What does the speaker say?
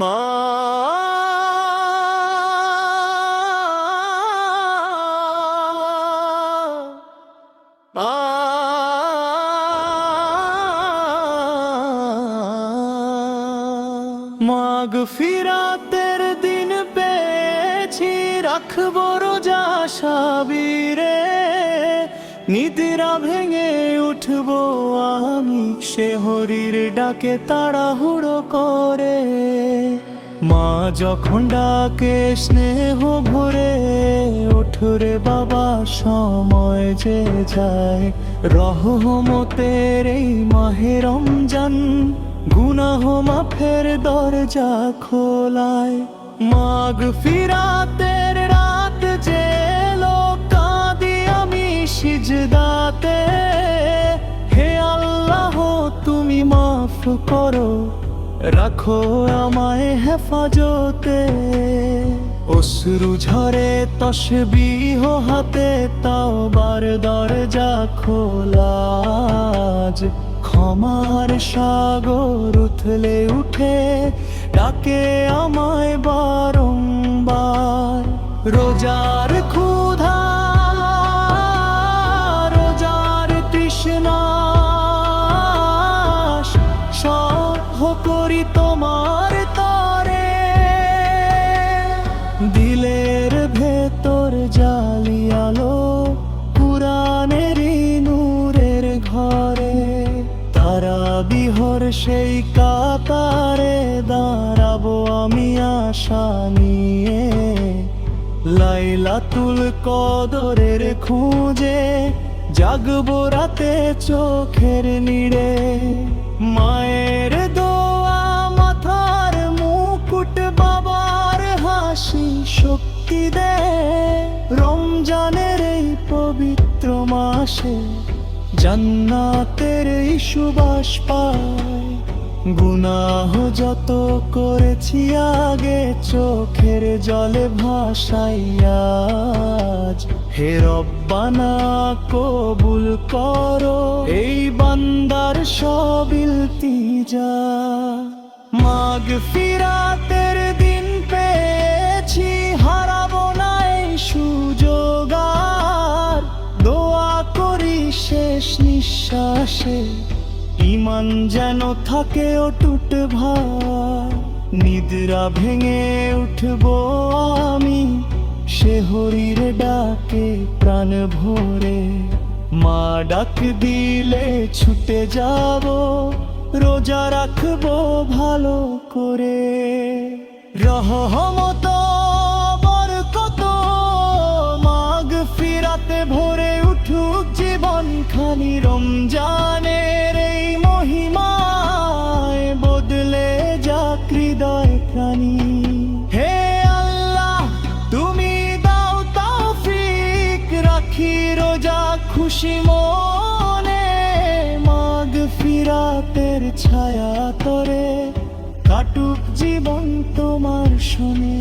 মা মাগফিরাতের দিন পেয়েছি, রাখবো রোজা সাবিরে, নিদ্রা ভেঙে উঠবো আমি শেহরির ডাকে তাড়াহুড়ো করে। মা যখন ডাকে স্নেহ ভরে, ওঠরে বাবা সময় যে যায়, রহমতের এই মাহে রমজান গুনাহ মাফের দরজা খোলায়। মাগফিরাতের রাত যে কাঁদি আমি সিজদাতে, হে আল্লাহ তুমি মাফ করো, রাখো আমায় হেফাজতে। অশ্রু ঝরে তসবিহ হাতে, তাওবার দরজা খোলা আজ। ক্ষমার সাগর উথলে উঠে ডাকে আমায় বারংবার। রোজার ক্ষুধা, রোজার তৃষ্ণা সহ করি তোমার তরে, দিলের ভেতর জালি আলো কুরআনের নূরের ঘরে। তারাবিহর সেই কাতারে দাঁড়াবো আমি আশা নিয়ে, লাইলাতুল কদরের খোঁজে জাগবো রাতে চোখের নিড়ে। মায়ের দোয়া মাথার মুকুট, বাবার হাসি শক্তি দে, রমজানের এই পবিত্র মাসে জান্নাতের এই সুবাস পায়। গুনাহ যত করেছি আগে চোখের জলে ভাসাইয়া, হে রব্বানা কবুল করো এই বান্দার সব ইলতিজা। মাগফিরাতের দিন পেয়েছি, হারাবো না এই সুযোগ আর। দোয়া করি শেষ নিঃশ্বাসে ঈমান যেন থাকে অটুট ভার। নিদ্রা ভেঙে উঠবো আমি শেহরির ডাকে প্রাণ ভরে। মা ডাক দিলে ছুটে যাব, রোজা রাখবো ভালো করে। রহমত বরকত মাগফিরাতে ভরে উঠুক জীবন খানি। রমজানের এই মহিমায় বদলে যাক হৃদয় প্রাণী। হে আল্লাহ তুমি দাও তৌফিক, রাখি রোজা খুশি মনে। মাগফিরাতের ছায়া তরে কাটুক জীবন তোমার শোনে।